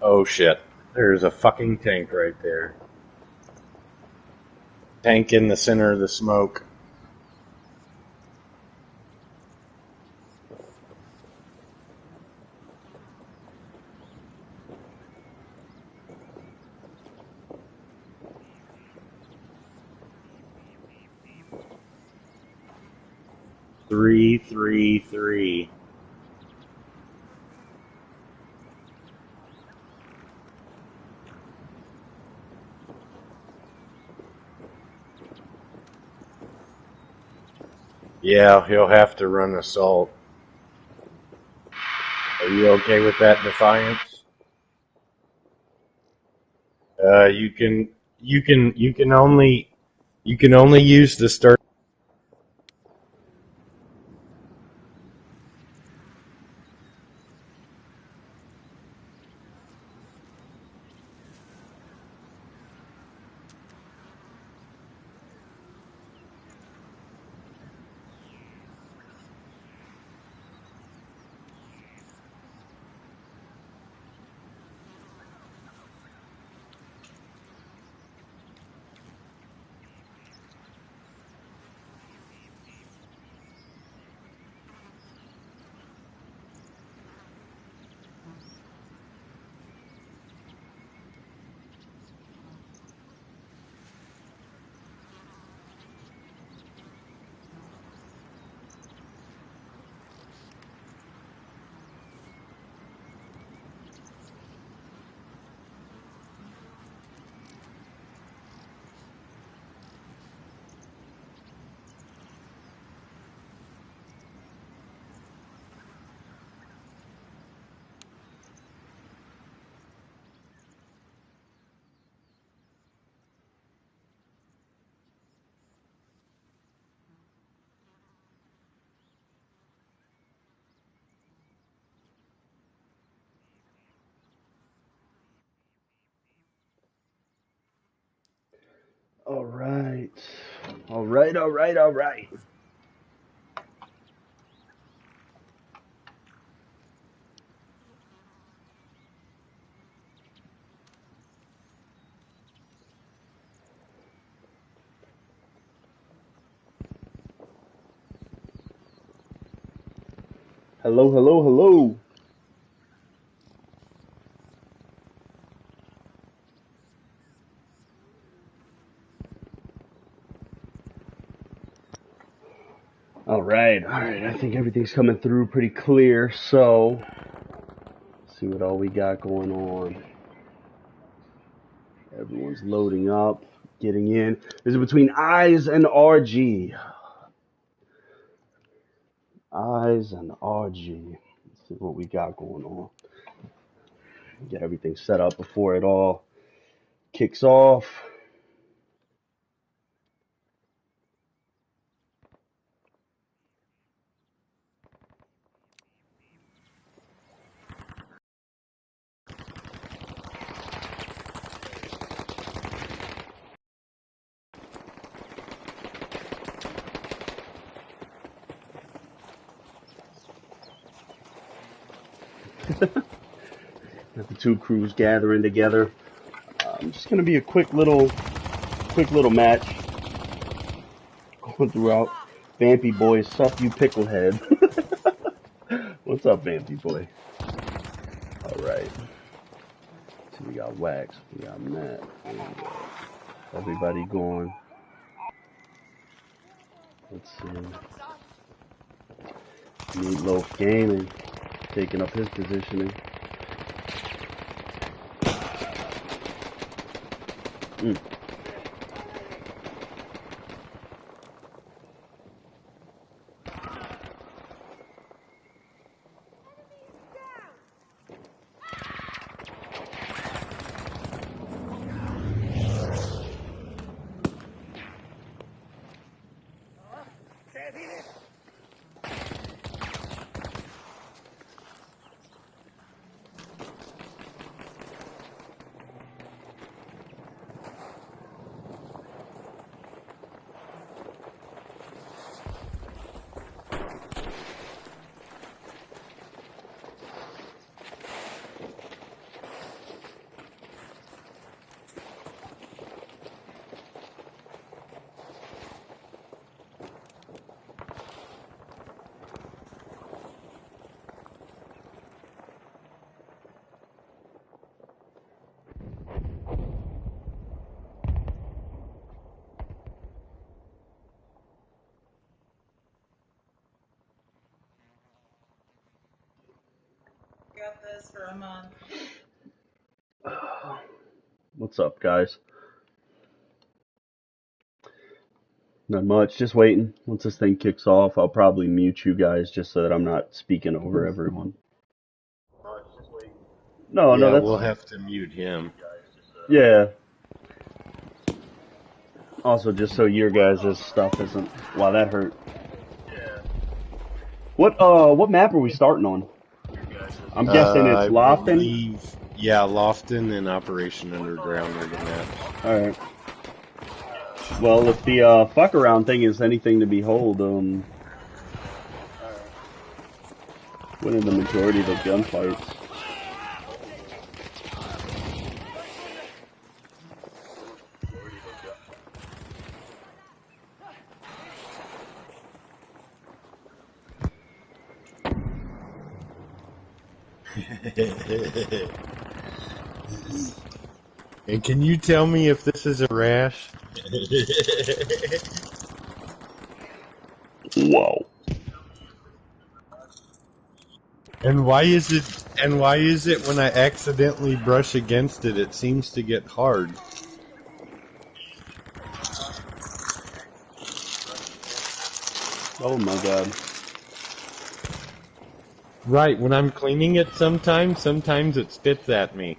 Oh shit. There's a fucking tank right there. Tank in the center of the smoke. Three, three, three. Yeah, he'll have to run assault. Are you okay with that, Defiance? You can only use the start. All right. All right, all right, all right. Hello, hello, hello. All right, all right. I think everything's coming through pretty clear. So, let's see what all we got going on. Everyone's loading up, getting in. This is between Eyes and RG. Eyes and RG. Let's see what we got going on. Get everything set up before it all kicks off. Got the two crews gathering together. Just gonna be a quick little match going throughout. Vampy boy, sup you picklehead. What's up, Vampy boy? All right. We got Wax. We got Matt. And, everybody going. Let's see. Meatloaf Gaming taking up his positioning. Mm. Got this for a month. What's up, guys? Not much. Just waiting. Once this thing kicks off, I'll probably mute you guys just so that I'm not speaking over everyone. No, Yeah, that's we'll have to mute him. yeah. Also, just so your guys' stuff isn't. Wow, that hurt. What map are we starting on? I'm guessing it's I Lofton. believe, yeah, Lofton and Operation Underground are the maps. All right. Well, if the fuck around thing is anything to behold, winning the majority of the gunfights. And can you tell me if this is a rash? Whoa. And why is it when I accidentally brush against it, it seems to get hard? Oh my god. Right, when I'm cleaning it sometimes it spits at me.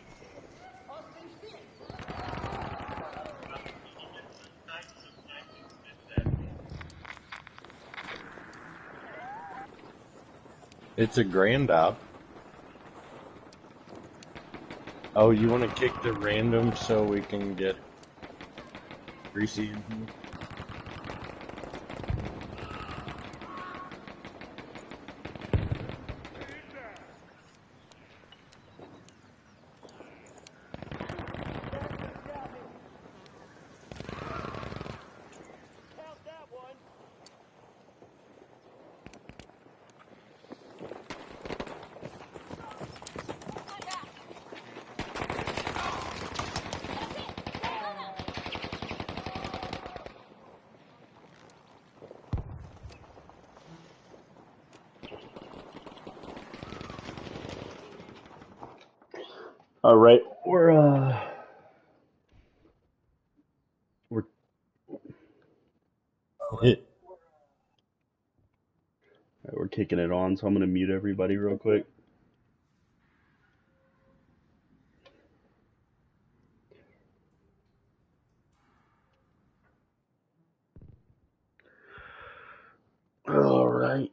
It's a grand op. Oh, you want to kick the random so we can get greasy in here? All right, we're kicking it on, so I'm gonna mute everybody real quick. All right.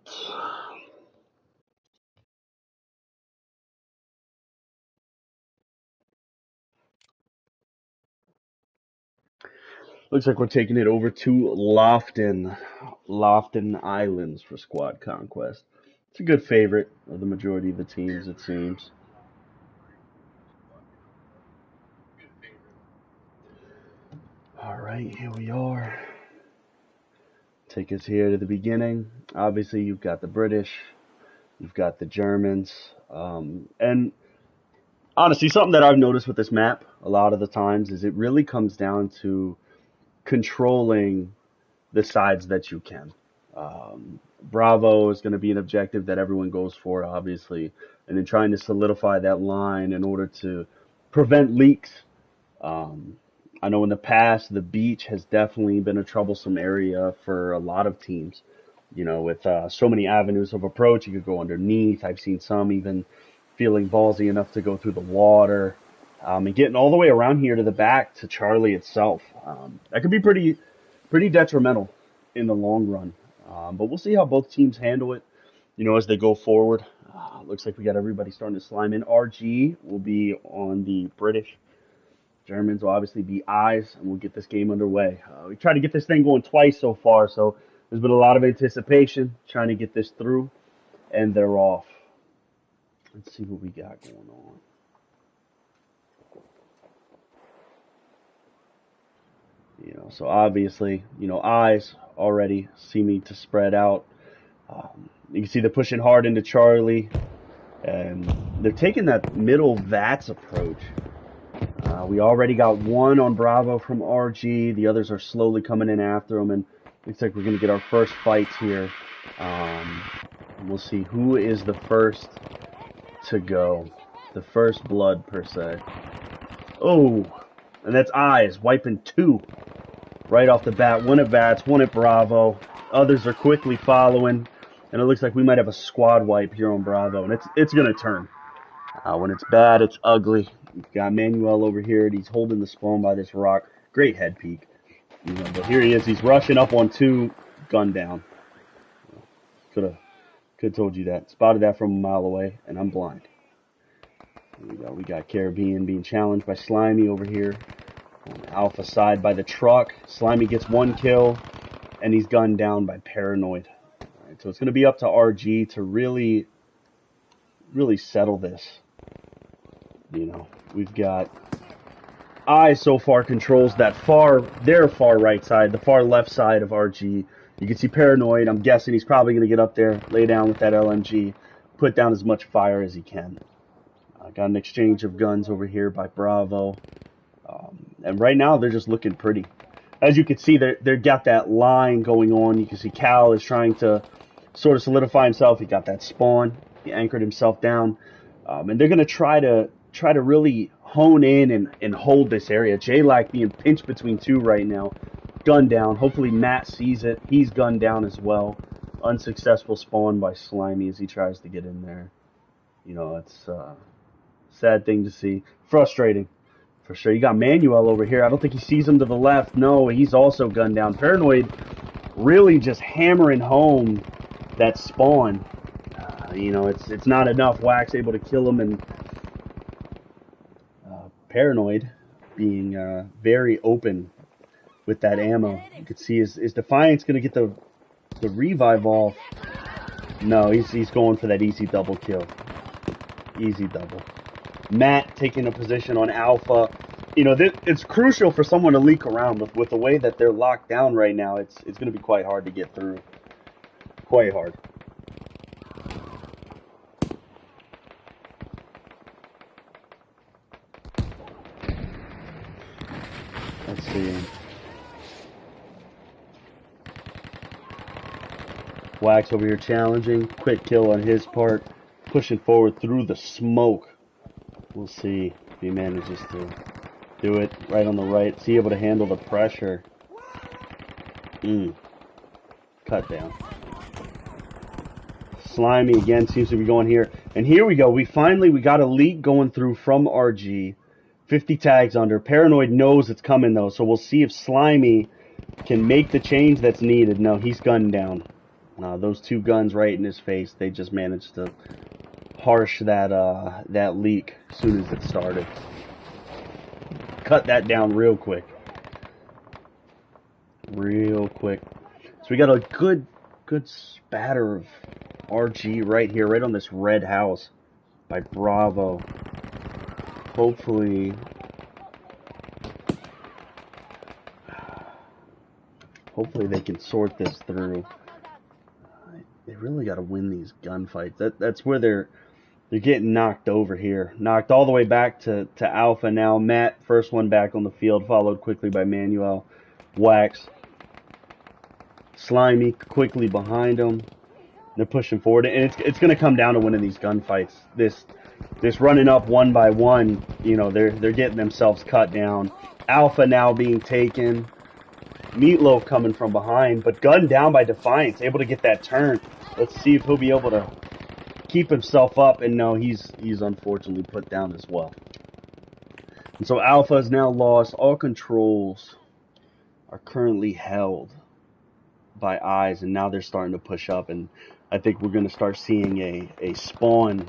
Looks like we're taking it over to Lofton Islands for squad conquest. It's a good favorite of the majority of the teams, it seems. All right, here we are. Take us here to the beginning. Obviously, you've got the British, you've got the Germans, and honestly, something that I've noticed with this map a lot of the times is it really comes down to controlling the sides that you can. Bravo is going to be an objective that everyone goes for, obviously, and then trying to solidify that line in order to prevent leaks. Um, I know in the past, the beach has definitely been a troublesome area for a lot of teams. You know, with so many avenues of approach, you could go underneath. I've seen some even feeling ballsy enough to go through the water, and getting all the way around here to the back to Charlie itself. That could be pretty detrimental in the long run. But we'll see how both teams handle it, you know, as they go forward. Looks like we got everybody starting to slime in. RG will be on the British. Germans will obviously be eyes, and we'll get this game underway. We tried to get this thing going twice so far, so there's been a lot of anticipation trying to get this through, and they're off. Let's see what we got going on. You know, so obviously, you know, eyes already seeming to spread out. You can see they're pushing hard into Charlie, and they're taking that middle VATS approach. We already got one on Bravo from RG. The others are slowly coming in after them, and looks like we're going to get our first fights here. We'll see who is the first to go. The first blood, per se. Oh, and that's eyes, wiping two right off the bat. One at VATS, one at Bravo. Others are quickly following, and it looks like we might have a squad wipe here on Bravo, and it's going to turn. When it's bad, it's ugly. We've got Manuel over here, and he's holding the spawn by this rock. Great head peek. You know, but here he is. He's rushing up on two, gun down. Could have told you that. Spotted that from a mile away, and I'm blind. Here we got Caribbean being challenged by Slimy over here. On the Alpha side by the truck. Slimy gets one kill, and he's gunned down by Paranoid. All right, so it's going to be up to RG to really settle this. You know, we've got I so far controls their far right side, the far left side of RG. You can see Paranoid. I'm guessing he's probably going to get up there, lay down with that LMG, put down as much fire as he can. Got an exchange of guns over here by Bravo. And right now, they're just looking pretty. As you can see, they've got that line going on. You can see Cal is trying to sort of solidify himself. He got that spawn. He anchored himself down. And they're going to try to really hone in and hold this area. J-Lac being pinched between two right now. Gunned down. Hopefully Matt sees it. He's gunned down as well. Unsuccessful spawn by Slimy as he tries to get in there. You know, it's a sad thing to see. Frustrating. For sure. You got Manuel over here. I don't think he sees him to the left. No, he's also gunned down. Paranoid really just hammering home that spawn. You know, it's not enough. Wax able to kill him, and Paranoid being very open with that ammo. You could see is Defiance going to get the revive off? No, he's going for that easy double kill. Easy double. Matt taking a position on Alpha. You know, it's crucial for someone to leak around with the way that they're locked down right now. It's going to be quite hard to get through. Quite hard. Let's see. Wax over here challenging. Quick kill on his part. Pushing forward through the smoke. We'll see if he manages to do it right on the right. Is he able to handle the pressure? Cut down. Slimy again seems to be going here. And here we go. We got a leak going through from RG. 50 tags under. Paranoid knows it's coming though, so we'll see if Slimy can make the change that's needed. No, he's gunned down. Those two guns right in his face, they just managed to harsh that leak as soon as it started. Cut that down real quick. Real quick. So we got a good spatter of RG right here, right on this red house by Bravo. Hopefully they can sort this through. They really got to win these gunfights. That's where They're getting knocked over here. Knocked all the way back to Alpha now. Matt, first one back on the field, followed quickly by Manuel. Wax. Slimy quickly behind him. They're pushing forward. And it's going to come down to winning these gunfights. This running up one by one, you know, they're getting themselves cut down. Alpha now being taken. Meatloaf coming from behind, but gunned down by Defiance, able to get that turn. Let's see if he'll be able to keep himself up, and no, he's unfortunately put down as well. And so Alpha is now lost. All controls are currently held by Eyes, and now they're starting to push up, and I think we're going to start seeing a spawn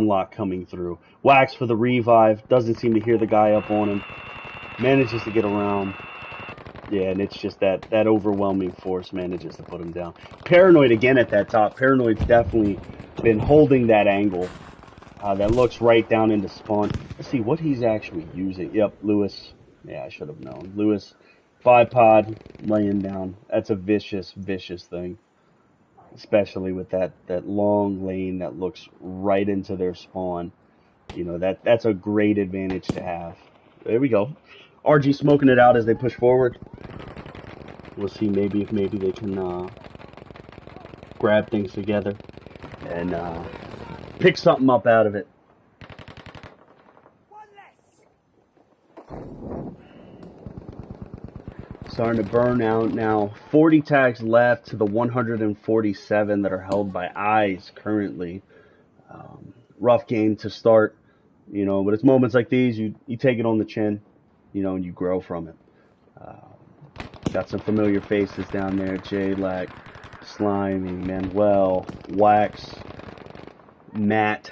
lock coming through. Wax for the revive, doesn't seem to hear the guy up on him, manages to get around. Yeah, and it's just that overwhelming force manages to put him down. Paranoid again at that top. Paranoid's definitely been holding that angle. That looks right down into spawn. Let's see what he's actually using. Yep, Lewis. Yeah, I should have known. Lewis, bipod, laying down. That's a vicious, vicious thing. Especially with that long lane that looks right into their spawn. You know, that's a great advantage to have. There we go. RG smoking it out as they push forward. We'll see maybe if they can grab things together and pick something up out of it. Starting to burn out now. 40 tags left to the 147 that are held by Eyes currently. Rough game to start, you know, but it's moments like these you take it on the chin, you know, and you grow from it. Got some familiar faces down there. J-Lac, Slimy, Manuel, Wax, Matt.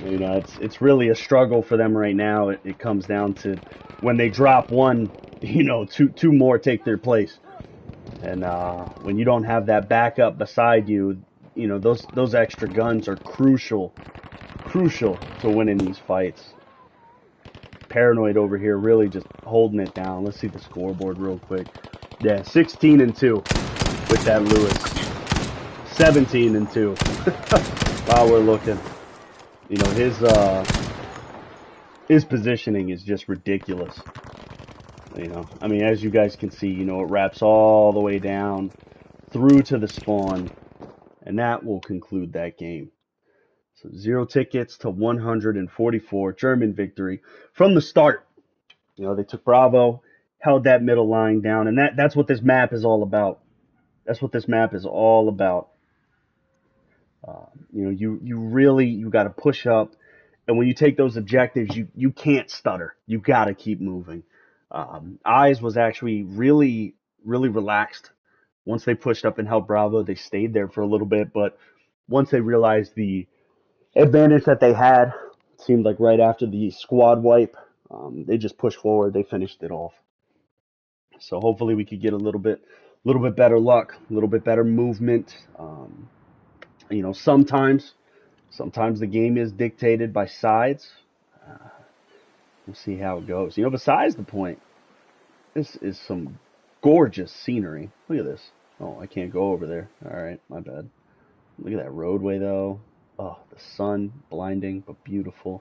You know, it's really a struggle for them right now. It comes down to when they drop one, you know, two more take their place. And when you don't have that backup beside you, you know, those extra guns are crucial to winning these fights. Paranoid over here really just holding it down. Let's see the scoreboard real quick. Yeah, 16-2 with that Lewis. 17-2. While we're looking. You know, his positioning is just ridiculous. You know, I mean, as you guys can see, you know, it wraps all the way down through to the spawn, and that will conclude that game. So 0 tickets to 144, German victory from the start. You know, they took Bravo, held that middle line down, and that's what this map is all about. That's what this map is all about. You know, you got to push up, and when you take those objectives, you can't stutter. You got to keep moving. Eyes was actually really, really relaxed. Once they pushed up and held Bravo, they stayed there for a little bit, but once they realized the advantage that they had, it seemed like right after the squad wipe, they just pushed forward. They finished it off. So hopefully we could get a little bit better luck, a little bit better movement. You know, sometimes the game is dictated by sides. We'll see how it goes. You know, besides the point, this is some gorgeous scenery. Look at this. Oh, I can't go over there. All right, my bad. Look at that roadway, though. Oh, the sun, blinding, but beautiful.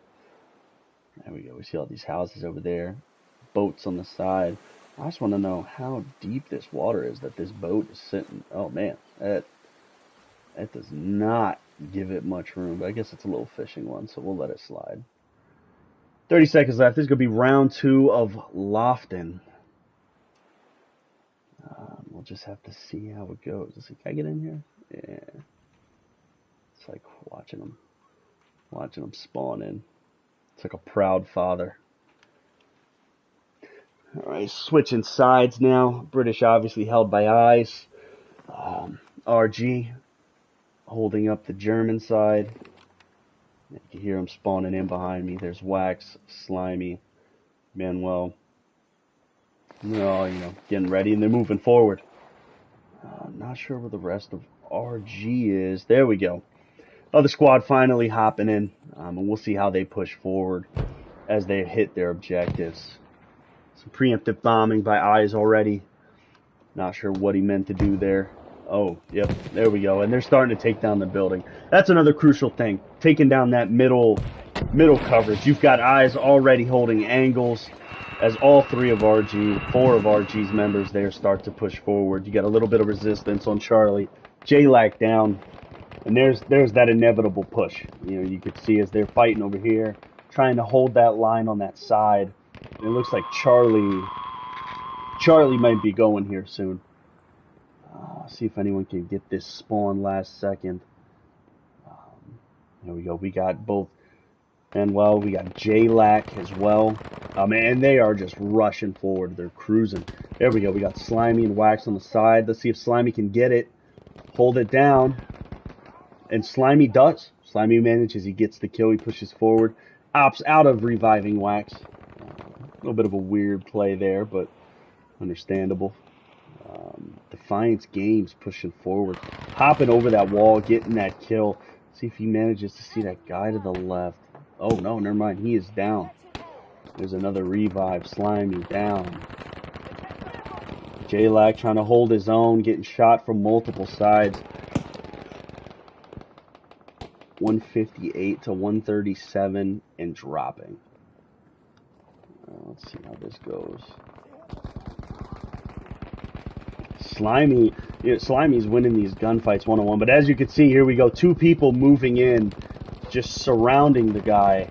There we go. We see all these houses over there. Boats on the side. I just want to know how deep this water is that this boat is sitting. Oh, man. That does not give it much room. But I guess it's a little fishing one, so we'll let it slide. 30 seconds left. This is going to be round 2 of Lofton. We'll just have to see how it goes. Let's see, can I get in here? Yeah. It's like watching them spawn in. It's like a proud father. All right, switching sides now. British obviously held by Eyes. RG holding up the German side. You can hear them spawning in behind me. There's Wax, Slimy, Manuel. No, you know, getting ready, and they're moving forward. I'm not sure where the rest of RG is. There we go. Other squad finally hopping in, and we'll see how they push forward as they hit their objectives. Some preemptive bombing by Eyes already. Not sure what he meant to do there. Oh, yep, there we go. And they're starting to take down the building. That's another crucial thing. Taking down that middle coverage. You've got eyes already holding angles as all four of RG's members there start to push forward. You got a little bit of resistance on Charlie. J-Lac down. And there's that inevitable push. You know, you could see as they're fighting over here, trying to hold that line on that side. And it looks like Charlie might be going here soon. See if anyone can get this spawn last second. There we go. We got both Manuel. We got J-Lac as well. And they are just rushing forward. They're cruising. There we go. We got Slimy and Wax on the side. Let's see if Slimy can get it. Hold it down. And Slimy does. Slimy manages. He gets the kill. He pushes forward. Opts out of reviving Wax. A little bit of a weird play there, but understandable. Defiance Games pushing forward. Hopping over that wall, getting that kill. See if he manages to see that guy to the left. Oh, no, never mind. He is down. There's another revive. Slimy down. J-Lac trying to hold his own, getting shot from multiple sides. 158 to 137 and dropping. Let's see how this goes. Slimy's winning these gunfights one-on-one, but as you can see, here we go. Two people moving in, just surrounding the guy.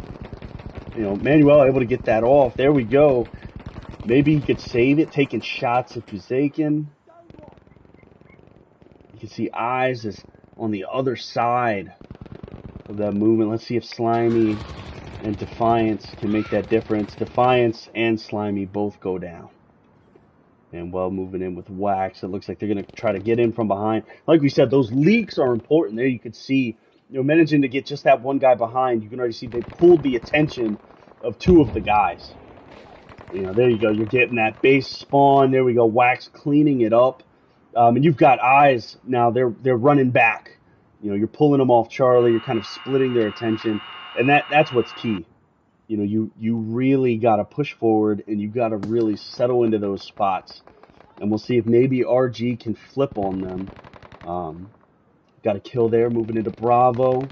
You know, Manuel able to get that off. There we go. Maybe he could save it, taking shots at Puzakin. You can see Eyes is on the other side of that movement. Let's see if Slimy and Defiance can make that difference. Defiance and Slimy both go down. And well, moving in with Wax. It looks like they're going to try to get in from behind. Like we said, those leaks are important. There you could see, you know, managing to get just that one guy behind. You can already see they pulled the attention of two of the guys. You know, there you go. You're getting that base spawn. There we go. Wax cleaning it up. And you've got Eyes now. They're running back. You know, you're pulling them off Charlie. You're kind of splitting their attention. And that's what's key. You know, you really got to push forward, and you got to really settle into those spots. And we'll see if maybe RG can flip on them. Got a kill there, moving into Bravo.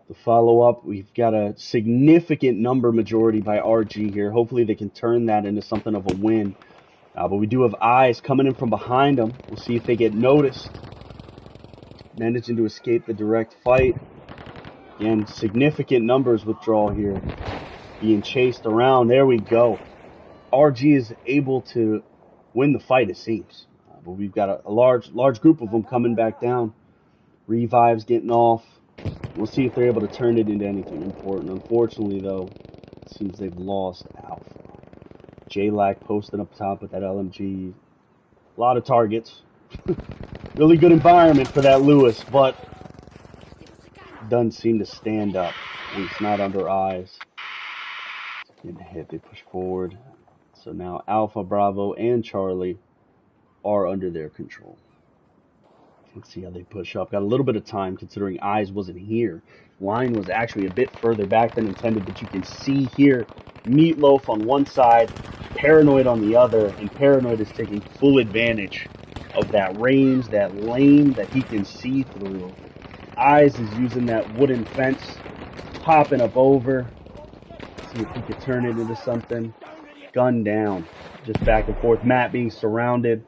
The follow-up, we've got a significant number majority by RG here. Hopefully they can turn that into something of a win. But we do have Eyes coming in from behind them. We'll see if they get noticed. Managing to escape the direct fight. Again, significant numbers withdrawal here. Being chased around. There we go. RG is able to win the fight, it seems. But we've got a large group of them coming back down. Revives getting off. We'll see if they're able to turn it into anything important. Unfortunately, though, it seems they've lost Alpha. J-Lac posting up top with that LMG. A lot of targets. Really good environment for that Lewis, but doesn't seem to stand up. At least not under Eyes. Getting hit, they push forward. So now Alpha, Bravo, and Charlie are under their control. Let's see how they push up. Got a little bit of time considering Eyes wasn't here. Line was actually a bit further back than intended, but you can see here Meatloaf on one side, Paranoid on the other, and Paranoid is taking full advantage of that range, that lane that he can see through. Eyes is using that wooden fence, popping up over. See if he could turn it into something. Gun down. Just back and forth. Matt being surrounded.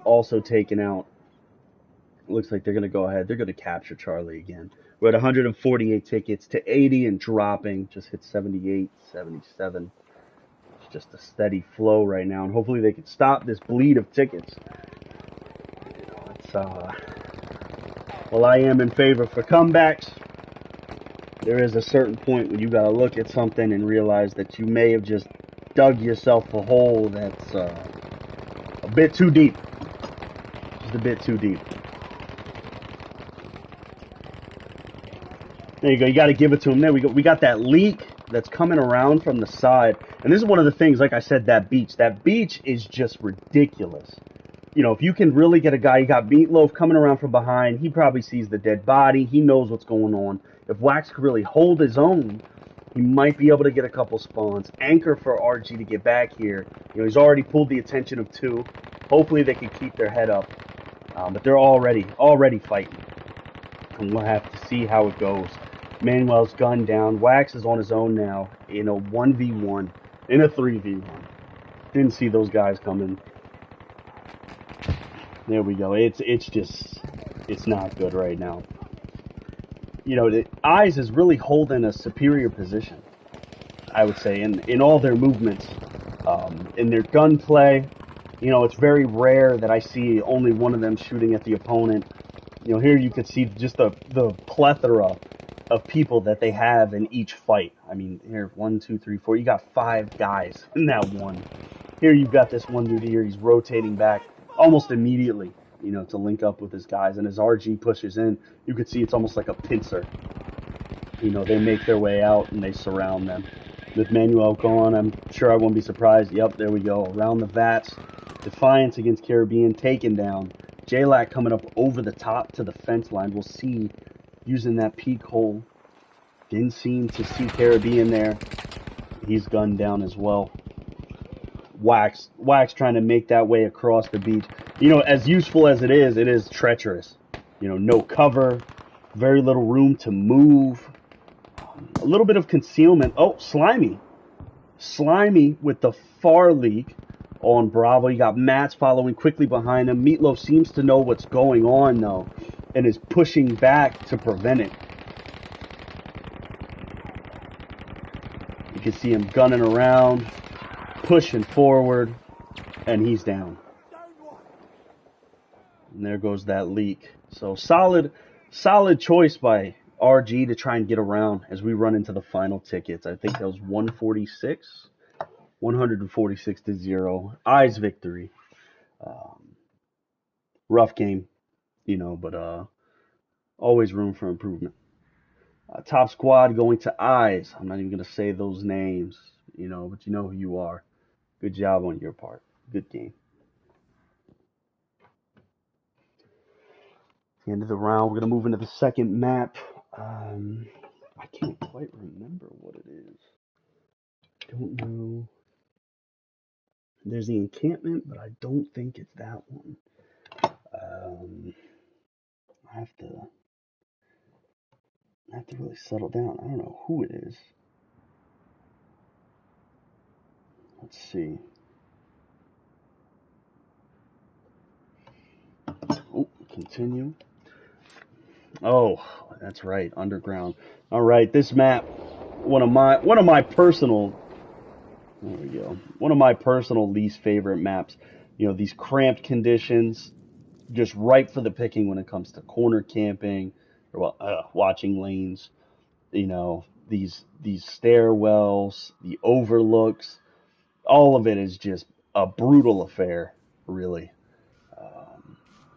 Also taken out. Looks like they're going to go ahead. They're going to capture Charlie again. We're at 148 tickets to 80 and dropping. Just hit 78, 77. It's just a steady flow right now. And hopefully they can stop this bleed of tickets. Well, I am in favor for comebacks. There is a certain point when you got to look at something and realize that you may have just dug yourself a hole that's a bit too deep. Just a bit too deep. There you go. You got to give it to him. There we go. We got that leak that's coming around from the side. And this is one of the things, like I said, that beach. That beach is just ridiculous. You know, if you can really get a guy, you got Meatloaf coming around from behind. He probably sees the dead body. He knows what's going on. If Wax could really hold his own, he might be able to get a couple spawns. Anchor for RG to get back here. You know, he's already pulled the attention of two. Hopefully they can keep their head up. But they're already fighting. And we'll have to see how it goes. Manuel's gunned down. Wax is on his own now in a 1v1, in a 3v1. Didn't see those guys coming. There we go. It's not good right now. You know, the Eyes is really holding a superior position, I would say, in all their movements. In their gunplay, you know, it's very rare that I see only one of them shooting at the opponent. You know, here you can see just the plethora of people that they have in each fight. I mean, here, 1, 2, 3, 4. You got 5 guys in that one. Here you've got this one dude here. He's rotating back almost immediately, you know, to link up with his guys. And as RG pushes in, you can see it's almost like a pincer. You know, they make their way out and they surround them. With Manuel gone, I'm sure I won't be surprised. Yep, there we go. Around the vats. Defiance against Caribbean taken down. J-Lac coming up over the top to the fence line. We'll see using that peek hole. Didn't seem to see Caribbean there. He's gunned down as well. Wax trying to make that way across the beach. You know, as useful as it is treacherous. You know, no cover, very little room to move. A little bit of concealment. Oh, Slimy. Slimy with the far leak on Bravo. You got Mats following quickly behind him. Meatloaf seems to know what's going on, though, and is pushing back to prevent it. You can see him gunning around, pushing forward, and he's down. And there goes that leak. So solid choice by RG to try and get around as we run into the final tickets. I think that was 146 to 0. Eyes victory. Rough game, you know, but always room for improvement. Top squad going to Eyes. I'm not even going to say those names, you know, but you know who you are. Good job on your part. Good game. The end of the round. We're going to move into the second map. I can't quite remember what it is. Don't know. There's the encampment, but I don't think it's that one. I have to really settle down. I don't know who it is. Let's see. Oh, continue. Oh, that's right, underground. All right, this map, one of my personal. There we go. One of my personal least favorite maps. You know, these cramped conditions, just ripe for the picking when it comes to corner camping or watching lanes. You know, these stairwells, the overlooks, all of it is just a brutal affair, really.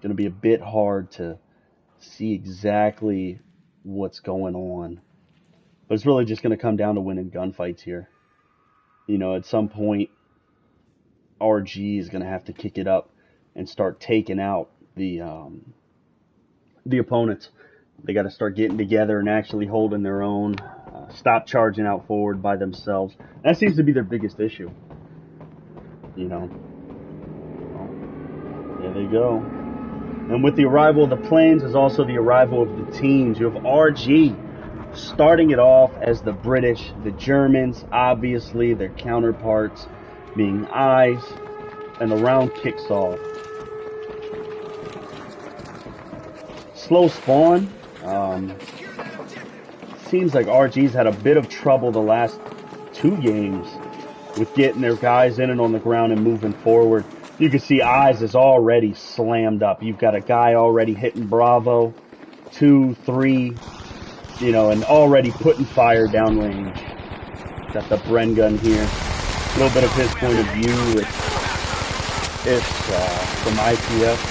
Going to be a bit hard to see exactly what's going on. But it's really just going to come down to winning gunfights here. You know, at some point, RG is going to have to kick it up and start taking out the opponents. They got to start getting together and actually holding their own. Stop charging out forward by themselves. That seems to be their biggest issue. You know. There they go. And with the arrival of the planes is also the arrival of the teams. You have RG starting it off as the British, the Germans, obviously their counterparts being Eyes, and the round kicks off. Slow spawn. Seems like RG's had a bit of trouble the last 2 games with getting their guys in and on the ground and moving forward. You can see Eyes is already slammed up. You've got a guy already hitting Bravo, 2, 3, you know, and already putting fire down range. Got the Bren gun here. A little bit of his point of view. It's from IPF.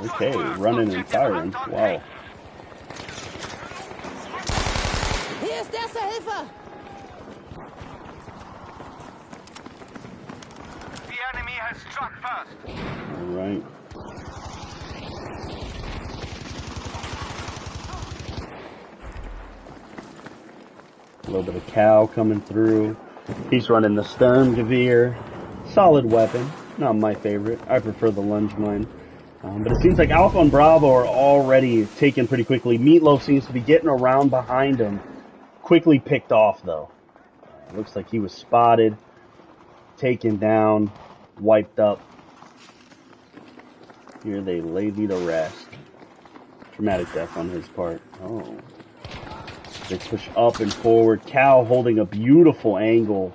Okay, running and firing. Wow. Hier ist erste Hilfe! The enemy has struck first. All right. A little bit of Cow coming through. He's running the Sturmgewehr. Solid weapon. Not my favorite. I prefer the lunge mine. But it seems like Alpha and Bravo are already taken pretty quickly. Meatloaf seems to be getting around behind him. Quickly picked off, though. Looks like he was spotted, taken down, wiped up. Here they lay me to rest. Dramatic death on his part. Oh. They push up and forward. Cal holding a beautiful angle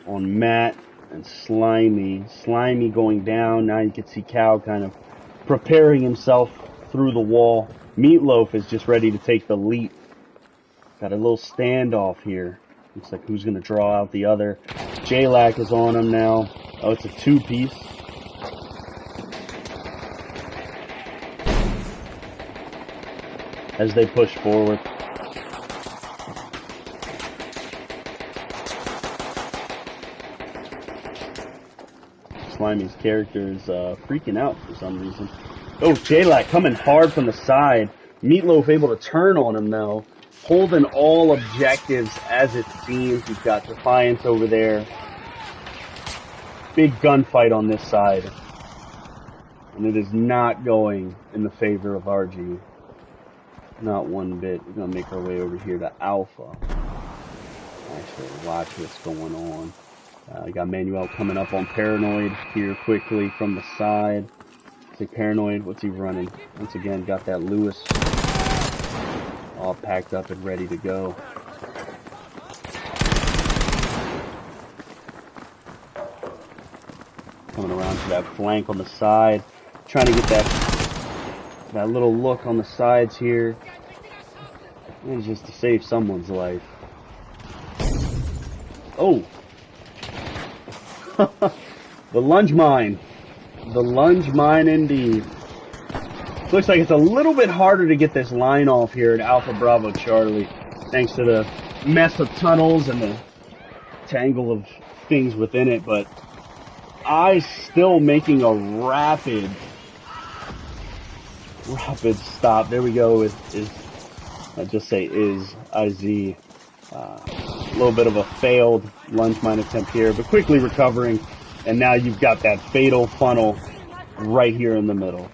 on Matt and Slimy. Slimy going down. Now you can see Cal kind of preparing himself through the wall. Meatloaf is just ready to take the leap. Got a little standoff here. Looks like who's going to draw out the other. J-Lac is on him now. Oh, it's a two-piece. As they push forward. Slimy's character is freaking out for some reason. Oh, J-Lac coming hard from the side. Meatloaf able to turn on him though. Holding all objectives as it seems. He's got Defiance over there. Big gunfight on this side. And it is not going in the favor of RG. Not one bit. We're going to make our way over here to Alpha. Actually, watch what's going on. We got Manuel coming up on Paranoid here quickly from the side. Say Paranoid, what's he running? Once again, got that Lewis all packed up and ready to go. Coming around to that flank on the side. Trying to get that little look on the sides here. And just to save someone's life. Oh! The lunge mine. The lunge mine indeed. Looks like it's a little bit harder to get this line off here at Alpha Bravo Charlie. Thanks to the mess of tunnels and the tangle of things within it. But I still making a rapid stop. There we go. I just say IZ. A little bit of a failed lunge mine attempt here, but quickly recovering. And now you've got that fatal funnel right here in the middle.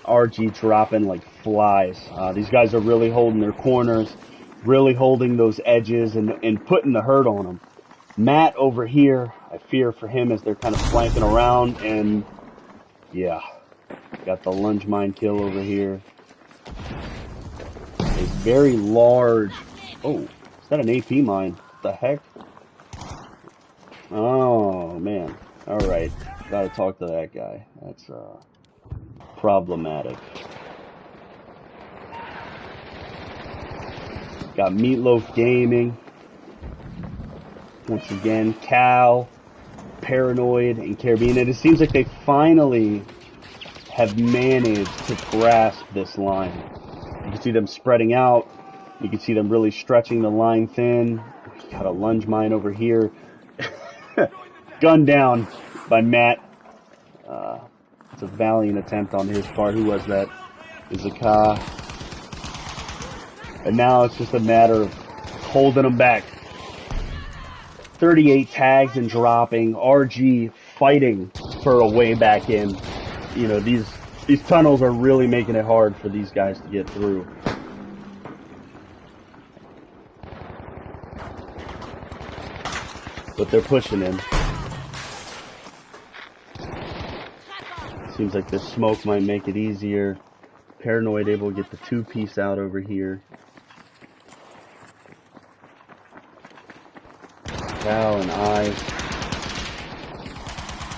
RG dropping like flies. These guys are really holding their corners, really holding those edges and putting the hurt on them. Matt over here, I fear for him as they're kind of flanking around, and yeah, got the lunge mine kill over here. A very large, oh, is that an AP mine? What the heck? Oh, man. Alright, gotta talk to that guy. That's, problematic. Got Meatloaf Gaming. Once again, Cal, Paranoid, and Caribbean. And it seems like they finally have managed to grasp this line. You can see them spreading out. You can see them really stretching the line thin. Got a lunge mine over here. Gunned down by Matt. It's a valiant attempt on his part. Who was that? Izaka. And now it's just a matter of holding them back. 38 tags and dropping. RG fighting for a way back in. You know, these tunnels are really making it hard for these guys to get through. But they're pushing in. Seems like this smoke might make it easier. Paranoid able to get the two-piece out over here. Cal and Eyes.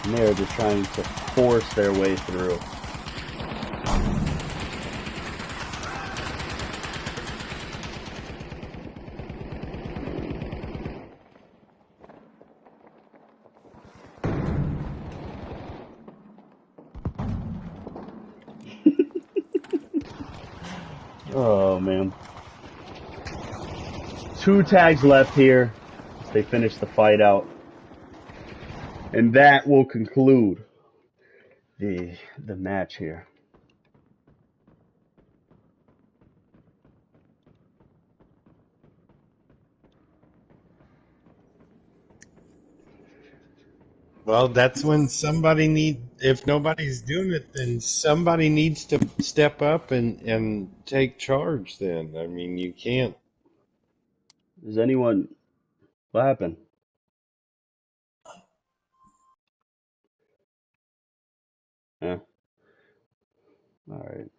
And they're just trying to force their way through. Oh, man. 2 tags left here. They finish the fight out. And that will conclude the match here. Well, that's when if nobody's doing it, then somebody needs to step up and take charge then. I mean, you can't. Is anyone? What happened? Yeah. All right.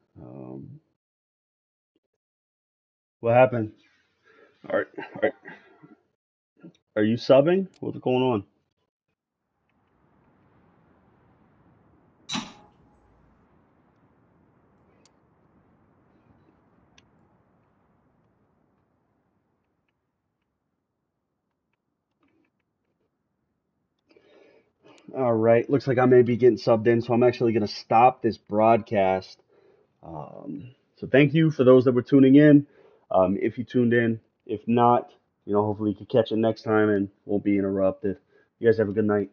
What happened? Are, are are you subbing? What's going on? All right. Looks like I may be getting subbed in, so I'm actually going to stop this broadcast. So thank you for those that were tuning in. If you tuned in, if not, hopefully you can catch it next time and won't be interrupted. You guys have a good night.